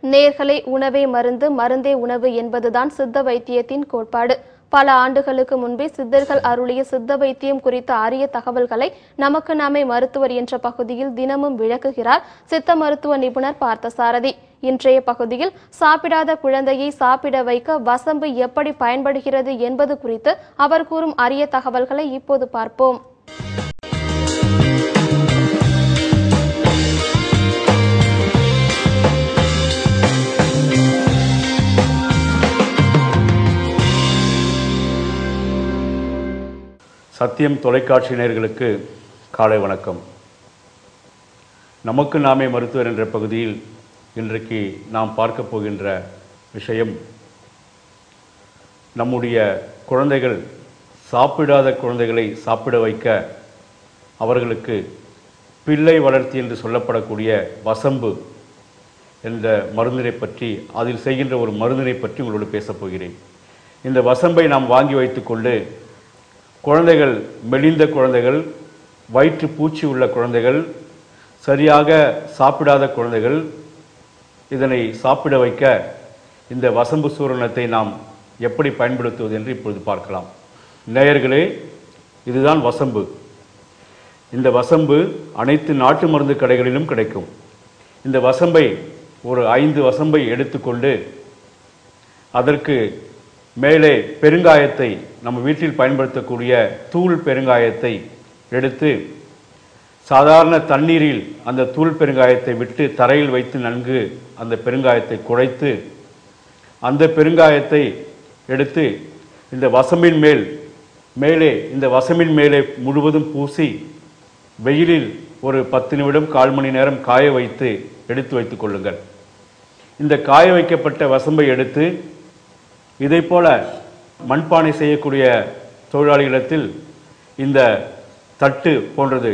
நேர்களை உணவே மருந்து, மருந்தே உணவு என்பதுதான் சித்த வைத்தியத்தின் கோட்பாடு. பல ஆண்டுகளுக்கு முன்பே சித்தர்கள் அருளிய சித்த வைத்தியம் குறித்த அரிய தகவல்களை நமக்கு நாமே மருத்துவர் என்ற பகுதியில் தினமும் விளக்குகிறார் சித்த மருத்துவ நிபுணர் பார்த்தசாரதி. இன்றைய பகுதியில் சாப்பிடாத குழந்தையை சாப்பிட வைக்க வசம்பு எப்படி பயன்படுகிறது என்பது குறித்து அவர் கூறும் அரிய தகவல்களை இப்போது பார்ப்போம். சத்தியம் தொலைக்காட்சி நேயர்களுக்கு காலை வணக்கம். நமக்கு நாமே மருத்துவர் என்ற பகுதியில் இன்றைக்கு நாம் பார்க்க போகின்ற விஷயம், நம்முடைய குழந்தைகள் சாப்பிடாத குழந்தைகளை சாப்பிட வைக்க அவர்களுக்கு பிள்ளை வளர்ச்சி என்று சொல்லப்படக்கூடிய வசம்பு என்ற மருந்தினை பற்றி, அதில் செய்கின்ற ஒரு மருந்தினை பற்றி உங்களோடு பேசப் போகிறேன். இந்த வசம்பை நாம் வாங்கி வைத்துக்கொண்டு குழந்தைகள், மெலிந்த குழந்தைகள், வயிற்று பூச்சி உள்ள குழந்தைகள், சரியாக சாப்பிடாத குழந்தைகள், இதனை சாப்பிட வைக்க இந்த வசம்பு சூரணத்தை நாம் எப்படி பயன்படுத்துவது என்று இப்பொழுது பார்க்கலாம். நேயர்களே, இதுதான் வசம்பு. இந்த வசம்பு அனைத்து நாட்டு மருந்து கடைகளிலும் கிடைக்கும். இந்த வசம்பை ஒரு 5 வசம்பை எடுத்துக்கொண்டு அதற்கு மேலே பெருங்காயத்தை, நம்ம வீட்டில் பயன்படுத்தக்கூடிய தூள் பெருங்காயத்தை எடுத்து சாதாரண தண்ணீரில் அந்த தூள் பெருங்காயத்தை விட்டு தரையில் வைத்து நன்கு அந்த பெருங்காயத்தை குழைத்து அந்த பெருங்காயத்தை எடுத்து இந்த வசம்பின் மேலே இந்த வசம்பின் மேலே முழுவதும் பூசி வெயிலில் ஒரு 10 நிமிடம் 1/4 மணி நேரம் காய வைத்து எடுத்து வைத்துக் கொள்ளுங்கள். இந்த காய வைக்கப்பட்ட வசம்பை எடுத்து இதை போல மண்பானை செய்யக்கூடிய தொழிலாளிகளிடத்தில் இந்த தட்டு போன்றது,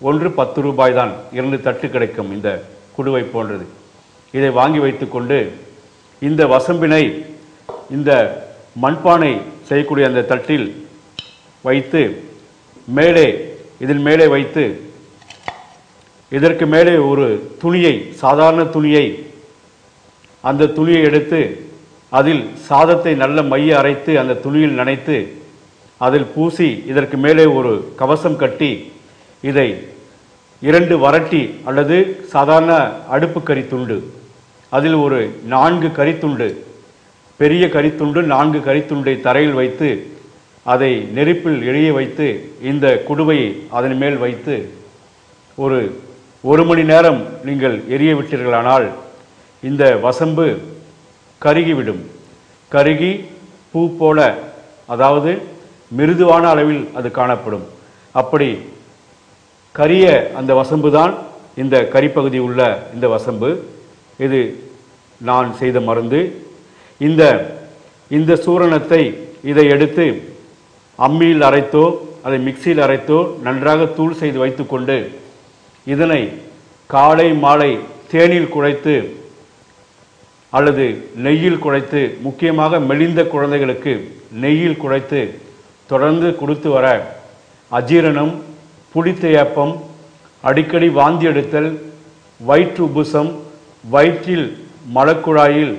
ஒன்று 10 ரூபாய் தான், 2 தட்டு கிடைக்கும். இந்த குடுவை போன்றது, இதை வாங்கி வைத்துக்கொண்டு இந்த வசம்பினை இந்த மண்பானை செய்யக்கூடிய அந்த தட்டில் வைத்து இதில் மேலே வைத்து இதற்கு மேலே ஒரு துணியை, சாதாரண துணியை, அந்த துணியை எடுத்து அதில் சாதத்தை நல்ல மைய அரைத்து அந்த துணியில் நனைத்து அதில் பூசி இதற்கு மேலே ஒரு கவசம் கட்டி இதை 2 வரட்டி அல்லது சாதாரண அடுப்பு கரித்துண்டு, அதில் ஒரு 4 கரித்துண்டு, பெரிய கரித்துண்டு 4 கரித்துண்டை தரையில் வைத்து அதை நெருப்பில் எரிய வைத்து இந்த குடுவையை அதன் மேல் வைத்து ஒரு 1 மணி நேரம் நீங்கள் எரிய விட்டீர்களானால் இந்த வசம்பு கருகிவிடும். கருகி பூ போல, அதாவது மிருதுவான அளவில் அது காணப்படும். அப்படி கரிய அந்த வசம்பு தான் இந்த கரிப்பகுதி உள்ள இந்த வசம்பு. இது நான் செய்த மருந்து. இந்த சூரணத்தை இதை எடுத்து அம்மியில் அரைத்தோ அதை மிக்சியில் அரைத்தோ நன்றாக தூள் செய்து வைத்துக்கொண்டு இதனை காலை மாலை தேனில் குழைத்து அல்லது நெய்யில் குழைத்து, முக்கியமாக மெலிந்த குழந்தைகளுக்கு நெய்யில் குழைத்து தொடர்ந்து கொடுத்து வர அஜீரணம், புளித்த ஏப்பம், அடிக்கடி வாந்தி எடுத்தல், வயிற்று உபுசம், வயிற்றில் மலக்குழாயில்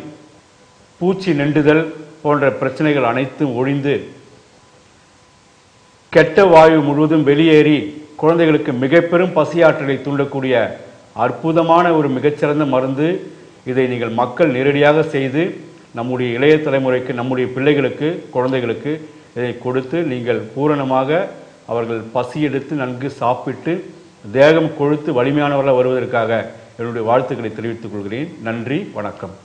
பூச்சி நெண்டுதல் போன்ற பிரச்சனைகள் அனைத்தும் ஒழிந்து கெட்ட வாயு முழுவதும் வெளியேறி குழந்தைகளுக்கு மிக பெரும் பசியாற்றலை தூண்டக்கூடிய அற்புதமான ஒரு மிகச்சிறந்த மருந்து. இதை நீங்கள் மக்கள் நேரடியாக செய்து நம்முடைய இளைய தலைமுறைக்கு, நம்முடைய பிள்ளைகளுக்கு, குழந்தைகளுக்கு இதை கொடுத்து நீங்கள் பூரணமாக அவர்கள் பசி எடுத்து நன்கு சாப்பிட்டு தேகம் கொழுத்து வலிமையானவர்களாக வருவதற்காக என்னுடைய வாழ்த்துக்களை தெரிவித்துக் கொள்கிறேன். நன்றி, வணக்கம்.